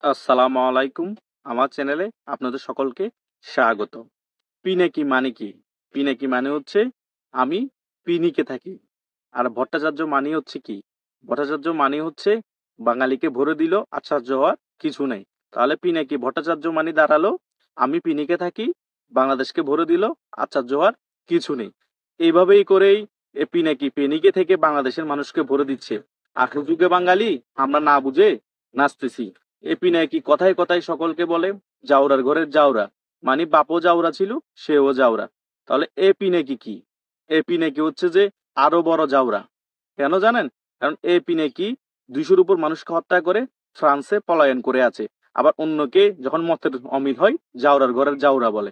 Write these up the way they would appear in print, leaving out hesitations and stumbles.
আসসালামু আলাইকুম। আমার চ্যানেলে আপনাদের সকলকে স্বাগত। পিনাকি মানে কি? পিনাকি মানে হচ্ছে আমি পিনিকে থাকি। আর ভট্টাচার্য মানে হচ্ছে কি? ভট্টাচার্য মানে হচ্ছে বাঙালিকে ভরে দিল আশ্চর্য হওয়ার কিছু নেই। তাহলে পিনাকি ভট্টাচার্য মানে দাঁড়ালো আমি পিনিকে থাকি, বাংলাদেশকে ভরে দিল আশ্চর্য হওয়ার কিছু নেই। এইভাবেই করেই পিনাকি পেনিকে থেকে বাংলাদেশের মানুষকে ভরে দিচ্ছে। আখের যুগে বাঙালি আমরা না বুঝে নাচতেছি। পিনাকি কথায় কথায় সকলকে বলে জাউরার ঘরের জাউরা। মানে বাপও জাউরা ছিল, সেও জাউরা। তাহলে পিনাকি কি? পিনাকি হচ্ছে যে আরো বড় জাউরা। কেন জানেন? কারণ পিনাকি ২০০-র উপর মানুষকে হত্যা করে ফ্রান্সে পলায়ন করে আছে। আবার অন্যকে যখন মতের অমিল হয় জাউরার ঘরের জাউরা বলে।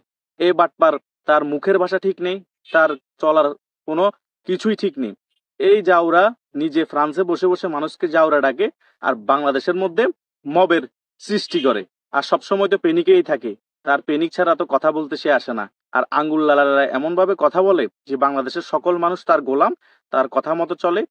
বাটপার, তার মুখের ভাষা ঠিক নেই, তার চলার কোনো কিছুই ঠিক নেই। এই জাউরা নিজে ফ্রান্সে বসে বসে মানুষকে জাউরা ডাকে, আর বাংলাদেশের মধ্যে মবের সৃষ্টি করে। আর সবসময় তো পেনিকেই থাকে, তার পেনিক ছাড়া তো কথা বলতে সে আসে না। আর আঙ্গুল লালারা এমন ভাবে কথা বলে যে বাংলাদেশের সকল মানুষ তার গোলাম, তার কথা মতো চলে,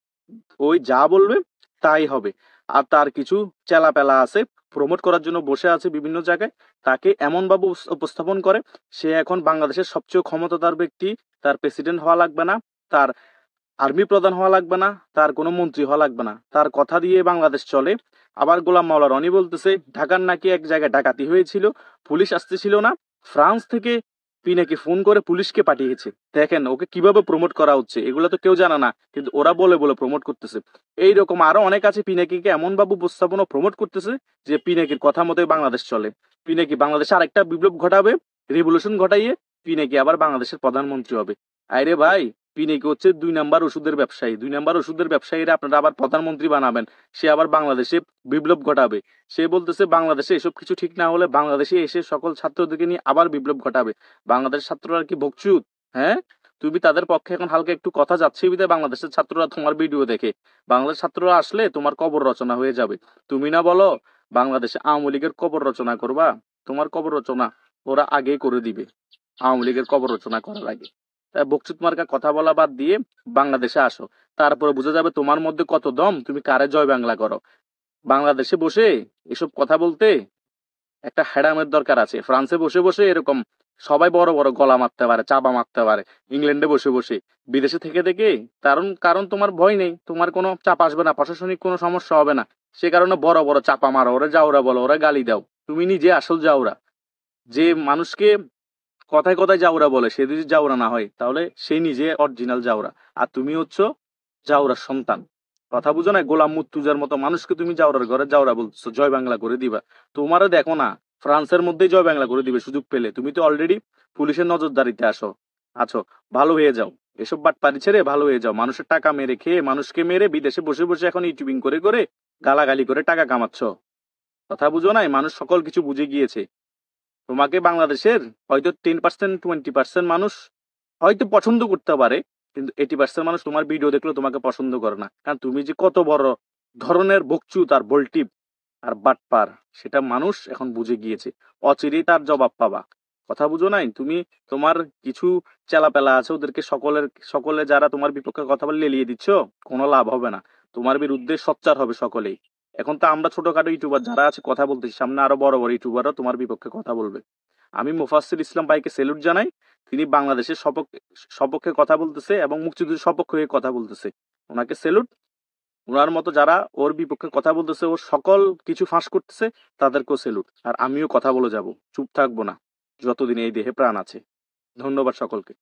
ওই যা বলবে তাই হবে। আর তার কিছু চেলাপেলা আছে, প্রমোট করার জন্য বসে আছে বিভিন্ন জায়গায়, তাকে এমন ভাবে উপস্থাপন করে সে এখন বাংলাদেশের সবচেয়ে ক্ষমতাধর ব্যক্তি। তার প্রেসিডেন্ট হওয়া লাগবে না, তার আর্মি প্রধান হওয়া লাগবে না, তার কোনো মন্ত্রী হওয়া লাগবে না, তার কথা দিয়ে বাংলাদেশ চলে। আবার গোলাম মাওলা রনি বলতেছে ঢাকার নাকি এক জায়গায় ডাকাতি হয়েছিল, পুলিশ আসতেছিল না, ফ্রান্স থেকে পিনাকি ফোন করে পুলিশকে পাঠিয়েছে। দেখেন ওকে কিভাবে প্রমোট করা হচ্ছে, এগুলো তো কেউ জানে না, কিন্তু ওরা বলে বলে প্রমোট করতেছে। এইরকম আরো অনেক আছে পিনাকিকে এমন ভাবে উপস্থাপন ও প্রমোট করতেছে যে পিনাকির কথা মতোই বাংলাদেশ চলে। পিনাকি বাংলাদেশে আরেকটা বিপ্লব ঘটাবে, রেভলিউশন ঘটাইয়ে পিনাকি আবার বাংলাদেশের প্রধানমন্ত্রী হবে। আরে ভাই, পিনাকি হচ্ছে ২ নাম্বার ওষুধের ব্যবসায়ী। ২ নাম্বার ওষুধের ব্যবসায়ীরা আপনারা আবার প্রধানমন্ত্রী বানাবেন। সে আবার বাংলাদেশে বিপ্লব ঘটাবে। সে বলতেছে বাংলাদেশে এসব কিছু ঠিক না হলে বাংলাদেশে এসে সকল ছাত্রদেরকে নিয়ে আবার বিপ্লব ঘটাবে। বাংলাদেশের ছাত্ররা কি বকচুদ? হ্যাঁ, তুমি তাদের পক্ষে এখন হালকা একটু কথা যাচ্ছে বিধায় বাংলাদেশের ছাত্ররা তোমার ভিডিও দেখে। বাংলাদেশ ছাত্ররা আসলে তোমার কবর রচনা হয়ে যাবে। তুমি না বলো বাংলাদেশে আওয়ামী লীগের কবর রচনা করবা? তোমার কবর রচনা ওরা আগেই করে দিবে, আওয়ামী লীগের কবর রচনা করার আগে। বকচুদ মার্কা কথা বলা বাদ দিয়ে বাংলাদেশে আসো, তারপরে বোঝা যাবে তোমার মধ্যে কত দম, তুমি কারে জয় বাংলা করো। বাংলাদেশে বসে এসব কথা বলতে একটা হ্যাডামের দরকার আছে। ফ্রান্সে বসে বসে এরকম সবাই বড় বড় গলা মারতে পারে, চাপা মারতে পারে। ইংল্যান্ডে বসে বসে, বিদেশে থেকে থেকে, কারণ কারণ তোমার ভয় নেই, তোমার কোনো চাপ আসবে না, প্রশাসনিক কোনো সমস্যা হবে না। সে কারণে বড় বড় চাপা মারো, ওরা যাওরা বলো, ওরা গালি দাও। তুমি নিজে আসল যাওরা। যে মানুষকে কথায় কথায় জাউরা বলে, সে যদি জাউরা না হয় তাহলে সে নিজে অরিজিনাল জাউরা। আর তুমি হচ্ছ জাউরার সন্তান। কথা বুঝো না? গোলাম মুর্তুজার মতো মানুষকে তুমি জাউরার ঘরে জাউরা বলতেছো, জয় বাংলা করে দিবা। তোমারও দেখো না, ফ্রান্সের মধ্যেই জয় বাংলা করে দিবে সুযোগ পেলে। তুমি তো অলরেডি পুলিশের নজরদারিতে আছো। ভালো হয়ে যাও, এসব বাটপারি ছেড়ে ভালো হয়ে যাও। মানুষের টাকা মেরে খেয়ে, মানুষকে মেরে বিদেশে বসে বসে এখন ইউটিউবিং করে করে গালাগালি করে টাকা কামাচ্ছ। কথা বুঝো নাই? মানুষ সকল কিছু বুঝে গিয়েছে। তোমাকে বাংলাদেশের হয়তো 10% 20% মানুষ হয়তো পছন্দ করতে পারে, কিন্তু 80% মানুষ তোমার ভিডিও দেখলেও তোমাকে পছন্দ করে না। কারণ তুমি যে কত বড় ধরনের বকচুত আর বল্টিপ আর বাটপার, সেটা মানুষ এখন বুঝে গিয়েছে। অচিরেই তার জবাব পাবা। কথা বুঝো নাই? তুমি তোমার কিছু চেলাপেলা আছে, ওদেরকে সকলে যারা তোমার বিপক্ষে কথা বলে লেলিয়ে দিচ্ছ, কোনো লাভ হবে না। তোমার বিরুদ্ধে সোচ্চার হবে সকলেই। এখন তো আমরা ছোটখাটো ইউটিউবার যারা আছে কথা বলতেছি, সামনে আরো বড় বড় ইউটিউবাররা তোমার বিপক্ষে কথা বলবে। আমি মুফাসসির ইসলাম ভাইকে স্যালুট জানাই। তিনি বাংলাদেশের সপক্ষে কথা বলতেছে এবং মুক্তিযুদ্ধের সপক্ষে হয়ে কথা বলতেছে। ওনাকে স্যালুট। ওনার মতো যারা ওর বিপক্ষে কথা বলতেছে, ওর সকল কিছু ফাঁস করতেছে, তাদেরকেও স্যালুট। আর আমিও কথা বলে যাব, চুপ থাকবো না যতদিন এই দেহে প্রাণ আছে। ধন্যবাদ সকলকে।